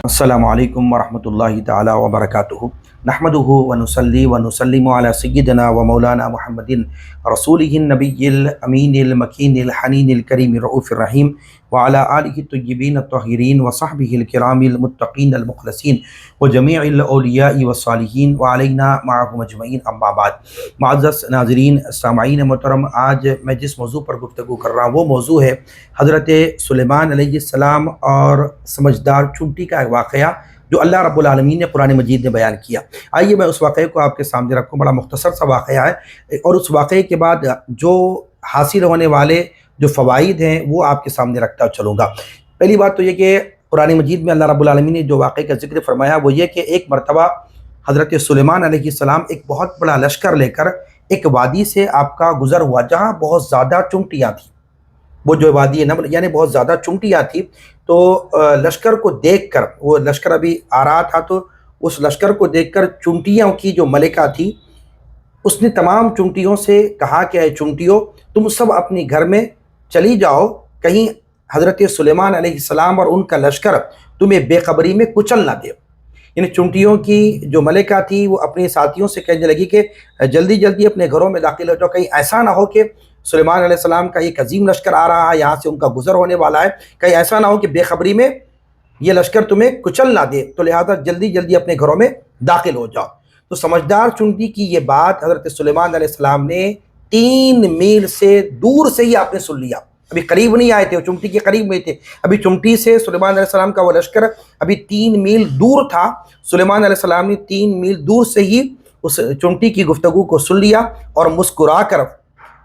السلام علیکم ورحمۃ اللہ تعالی وبرکاتہ نحمدہ ونصلی ونسلم علی سیدنا و مولانا محمد رسولہ النبی الامین المکین الحنین الکریم الرؤوف الرحیم وعلی آلہ الطیبین الطاہرین وصحبہ الکرام المتقین المخلصین وجمیع الاولیاء والصالحین وعلینا معہم اجمعین اما بعد۔ معزز ناظرین سامعین محترم، آج میں جس موضوع پر گفتگو کر رہا ہوں وہ موضوع ہے حضرت سلیمان علیہ السلام اور سمجھدار چونٹی کا ایک واقعہ جو اللہ رب العالمین نے قرآن مجید میں بیان کیا۔ آئیے میں اس واقعے کو آپ کے سامنے رکھوں۔ بڑا مختصر سا واقعہ ہے اور اس واقعے کے بعد جو حاصل ہونے والے جو فوائد ہیں وہ آپ کے سامنے رکھتا چلوں گا۔ پہلی بات تو یہ کہ قرآن مجید میں اللہ رب العالمین نے جو واقعے کا ذکر فرمایا وہ یہ کہ ایک مرتبہ حضرت سلیمان علیہ السلام ایک بہت بڑا لشکر لے کر ایک وادی سے آپ کا گزر ہوا جہاں بہت زیادہ چونٹیاں تھیں۔ وہ جو وادی نمل یعنی بہت زیادہ چونٹیاں تھیں، تو لشکر کو دیکھ کر، وہ لشکر ابھی آ رہا تھا، تو اس لشکر کو دیکھ کر چونٹیوں کی جو ملکہ تھی اس نے تمام چونٹیوں سے کہا کہ اے چونٹیوں، تم سب اپنی گھر میں چلی جاؤ، کہیں حضرت سلیمان علیہ السلام اور ان کا لشکر تمہیں بے خبری میں کچل نہ دے۔ یعنی چونٹیوں کی جو ملکہ تھی وہ اپنے ساتھیوں سے کہنے لگی کہ جلدی جلدی اپنے گھروں میں داخل ہو جاؤ، کہیں ایسا نہ ہو کہ سلیمان علیہ السلام کا ایک عظیم لشکر آ رہا ہے، یہاں سے ان کا گزر ہونے والا ہے، کہیں ایسا نہ ہو کہ بے خبری میں یہ لشکر تمہیں کچل نہ دے، تو لہذا جلدی جلدی اپنے گھروں میں داخل ہو جاؤ۔ تو سمجھدار چونٹی کی یہ بات حضرت سلیمان علیہ السلام نے 3 میل سے دور سے ہی آپ نے سن لیا۔ ابھی قریب نہیں آئے تھے، چونٹی کے قریب میں تھے، ابھی چونٹی سے سلیمان علیہ السلام کا وہ لشکر ابھی 3 میل دور تھا۔ سلیمان علیہ السلام نے 3 میل دور سے ہی اس چونٹی کی گفتگو کو سن لیا اور مسکرا کر،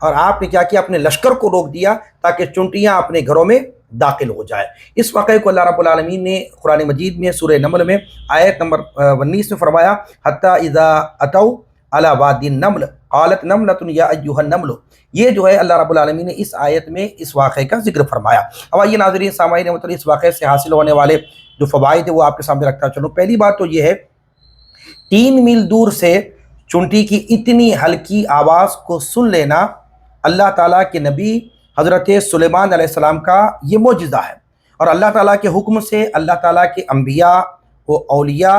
اور آپ نے کیا کیا، اپنے لشکر کو روک دیا تاکہ چونٹیاں اپنے گھروں میں داخل ہو جائے۔ اس واقعے کو اللہ رب العالمین نے قرآن مجید میں سورہ نمل میں آیت نمبر 19 میں فرمایا، حتی اذا اتوا علی وادی النمل قالت نملۃ یا ایھا النمل۔ یہ جو ہے اللہ رب العالمین نے اس آیت میں اس واقعے کا ذکر فرمایا۔ اب آئیے ناظرین سامعین محترم، اس واقعے سے حاصل ہونے والے جو فوائد ہیں وہ آپ کے سامنے رکھتا چلوں۔ پہلی بات تو یہ ہے، 3 میل دور سے چونٹی کی اتنی ہلکی آواز کو سن لینا اللہ تعالیٰ کے نبی حضرت سلیمان علیہ السلام کا یہ معجزہ ہے، اور اللہ تعالیٰ کے حکم سے اللہ تعالیٰ کے انبیاء و اولیاء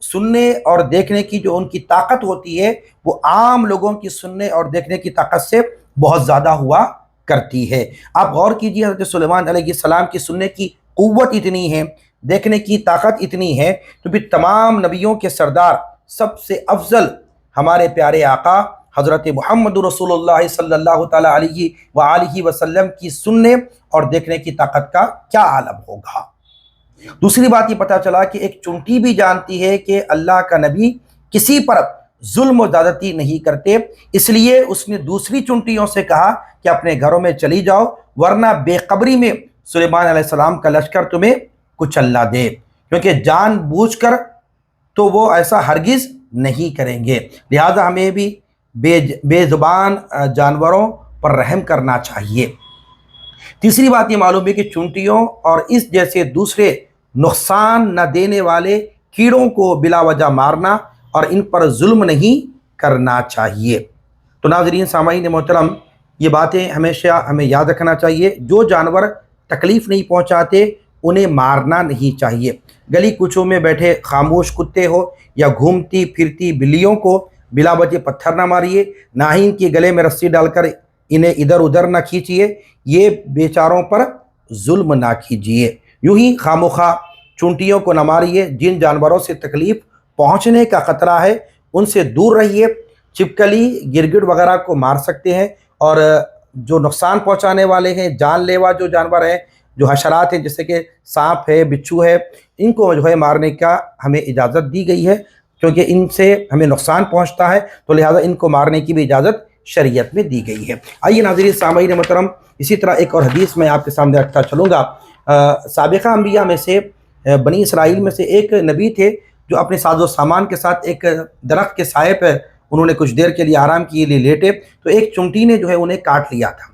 سننے اور دیکھنے کی جو ان کی طاقت ہوتی ہے وہ عام لوگوں کی سننے اور دیکھنے کی طاقت سے بہت زیادہ ہوا کرتی ہے۔ آپ غور کیجئے، حضرت سلیمان علیہ السلام کی سننے کی قوت اتنی ہے، دیکھنے کی طاقت اتنی ہے، تو پھر تمام نبیوں کے سردار سب سے افضل ہمارے پیارے آقا حضرت محمد رسول اللہ صلی اللہ تعالیٰ علیہ وآلہ وسلم کی سننے اور دیکھنے کی طاقت کا کیا عالم ہوگا۔ دوسری بات یہ پتہ چلا کہ ایک چونٹی بھی جانتی ہے کہ اللہ کا نبی کسی پر ظلم و زیادتی نہیں کرتے، اس لیے اس نے دوسری چونٹیوں سے کہا کہ اپنے گھروں میں چلی جاؤ، ورنہ بے خبری میں سلیمان علیہ السلام کا لشکر تمہیں کچل نہ دے، کیونکہ جان بوجھ کر تو وہ ایسا ہرگز نہیں کریں گے۔ لہذا ہمیں بھی بے زبان جانوروں پر رحم کرنا چاہیے۔ تیسری بات یہ معلوم ہے کہ چونٹیوں اور اس جیسے دوسرے نقصان نہ دینے والے کیڑوں کو بلا وجہ مارنا اور ان پر ظلم نہیں کرنا چاہیے۔ تو ناظرین سامعین محترم، یہ باتیں ہمیشہ ہمیں یاد رکھنا چاہیے۔ جو جانور تکلیف نہیں پہنچاتے انہیں مارنا نہیں چاہیے۔ گلی کوچوں میں بیٹھے خاموش کتے ہو یا گھومتی پھرتی بلیوں کو بلا وجہ پتھر نہ ماریے، نہ ہی ان کے گلے میں رسی ڈال کر انہیں ادھر ادھر نہ کھینچیے، یہ بیچاروں پر ظلم نہ کیجیے۔ یوں ہی خاموخواہ چونٹیوں کو نہ ماریے۔ جن جانوروں سے تکلیف پہنچنے کا خطرہ ہے ان سے دور رہیے۔ چھپکلی، گرگٹ وغیرہ کو مار سکتے ہیں، اور جو نقصان پہنچانے والے ہیں، جان لیوا جو جانور ہیں، جو حشرات ہیں جیسے کہ سانپ ہے، بچھو ہے، ان کو جو ہے مارنے کا ہمیں اجازت دی گئی ہے، کیونکہ ان سے ہمیں نقصان پہنچتا ہے، تو لہٰذا ان کو مارنے کی بھی اجازت شریعت میں دی گئی ہے۔ آئیے ناظرین سامعین محترم، اسی طرح ایک اور حدیث میں آپ کے سامنے رکھتا چلوں گا۔ سابقہ انبیاء میں سے، بنی اسرائیل میں سے ایک نبی تھے جو اپنے ساز و سامان کے ساتھ ایک درخت کے سائے پہ انہوں نے کچھ دیر کے لیے آرام کے لیے لیٹے، تو ایک چونٹی نے جو ہے انہیں کاٹ لیا تھا۔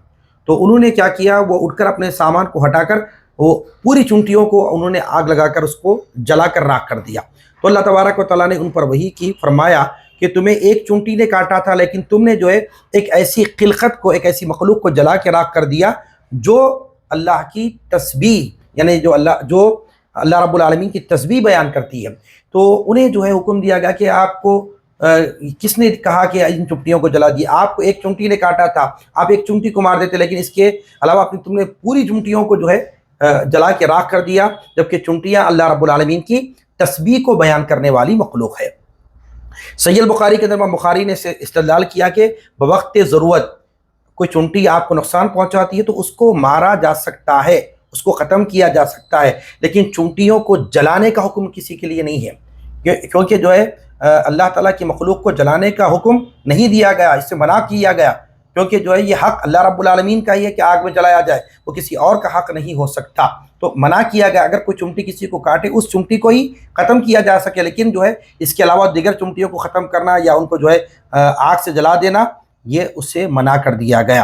تو انہوں نے کیا کیا، وہ اٹھ کر اپنے سامان کو ہٹا کر وہ پوری چونٹیوں کو انہوں نے آگ لگا کر اس کو جلا کر راکھ کر دیا۔ تو اللہ تبارک و تعالیٰ نے ان پر وحی کی، فرمایا کہ تمہیں ایک چونٹی نے کاٹا تھا، لیکن تم نے جو ہے ایک ایسی خلقت کو، ایک ایسی مخلوق کو جلا کے راکھ کر دیا جو اللہ کی تسبیح، یعنی جو اللہ رب العالمین کی تسبیح بیان کرتی ہے، تو انہیں جو ہے حکم دیا گیا کہ آپ کو کس نے کہا کہ ان چونٹیوں کو جلا دیا؟ آپ کو ایک چونٹی نے کاٹا تھا، آپ ایک چونٹی کو مار دیتے، لیکن اس کے علاوہ تم نے پوری چونٹیوں کو جو ہے جلا کے راکھ کر دیا، جبکہ چونٹیاں اللہ رب العالمین کی تسبیح کو بیان کرنے والی مخلوق ہے۔ صحیح البخاری کے اندر بخاری نے استدلال کیا کہ بوقت ضرورت کوئی چونٹی آپ کو نقصان پہنچاتی ہے تو اس کو مارا جا سکتا ہے، اس کو ختم کیا جا سکتا ہے، لیکن چونٹیوں کو جلانے کا حکم کسی کے لیے نہیں ہے، کیونکہ جو ہے اللہ تعالیٰ کی مخلوق کو جلانے کا حکم نہیں دیا گیا، اس سے منع کیا گیا، کیونکہ جو ہے یہ حق اللہ رب العالمین کا ہی ہے کہ آگ میں جلایا جائے، وہ کسی اور کا حق نہیں ہو سکتا، تو منع کیا گیا اگر کوئی چمٹی کسی کو کاٹے اس چمٹی کو ہی ختم کیا جا سکے، لیکن جو ہے اس کے علاوہ دیگر چمٹیوں کو ختم کرنا یا ان کو جو ہے آگ سے جلا دینا یہ اس سے منع کر دیا گیا۔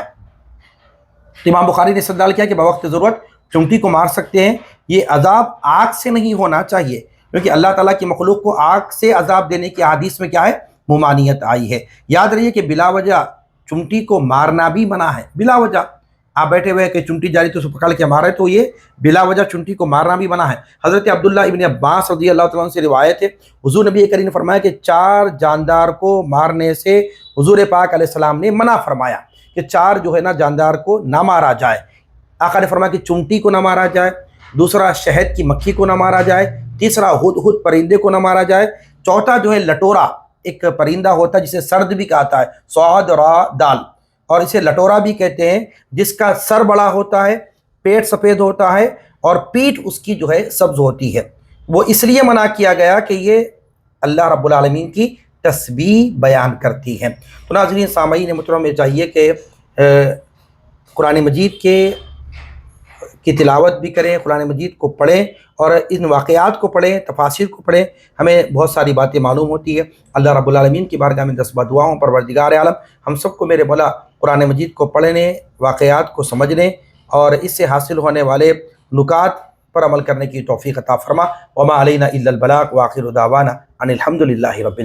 امام بخاری نے استدلال کیا کہ بوقت ضرورت چمٹی کو مار سکتے ہیں، یہ عذاب آگ سے نہیں ہونا چاہیے، کیونکہ اللہ تعالیٰ کی مخلوق کو آگ سے عذاب دینے کی حدیث میں کیا ہے؟ ممانعت آئی ہے۔ یاد رہیے کہ بلا وجہ چمٹی کو مارنا بھی منع ہے، بلا وجہ آپ بیٹھے ہوئے کہ چمٹی جاری تو اسے پکڑ کے مارے تو یہ بلا وجہ چمٹی کو مارنا بھی منع ہے۔ حضرت عبداللہ ابن عباس رضی اللہ تعالیٰ عنہ سے روایت ہے، حضور نبی کریم نے فرمایا کہ 4 جاندار کو مارنے سے حضور پاک علیہ السلام نے منع فرمایا کہ 4 جو ہے نا جاندار کو نہ مارا جائے۔ آقا نے فرمایا کہ چمٹی کو نہ مارا جائے، دوسرا شہد کی مکھی کو نہ مارا جائے، تیسرا ہدہد پرندے کو نہ مارا جائے، چوتھا جو ہے لٹورا ایک پرندہ ہوتا ہے جسے سرد بھی کہتا ہے، صاد را دال، اور اسے لٹورا بھی کہتے ہیں، جس کا سر بڑا ہوتا ہے، پیٹ سفید ہوتا ہے اور پیٹھ اس کی جو ہے سبز ہوتی ہے، وہ اس لیے منع کیا گیا کہ یہ اللہ رب العالمین کی تسبیح بیان کرتی ہیں۔ تو ناظرین سامعین محترم، میں چاہیے کہ قرآن مجید کی تلاوت بھی کریں، قرآن مجید کو پڑھیں اور ان واقعات کو پڑھیں، تفاسیر کو پڑھیں، ہمیں بہت ساری باتیں معلوم ہوتی ہے۔ اللہ رب العالمین کی بارگاہ میں دست دعاؤں پروردگار عالم ہم سب کو میرے مولا قرآن مجید کو پڑھنے، واقعات کو سمجھنے اور اس سے حاصل ہونے والے نکات پر عمل کرنے کی توفیق عطا فرما۔ وما علینا الا البلاغ، وآخر دعوانا ان الحمد للہ رب العالمین۔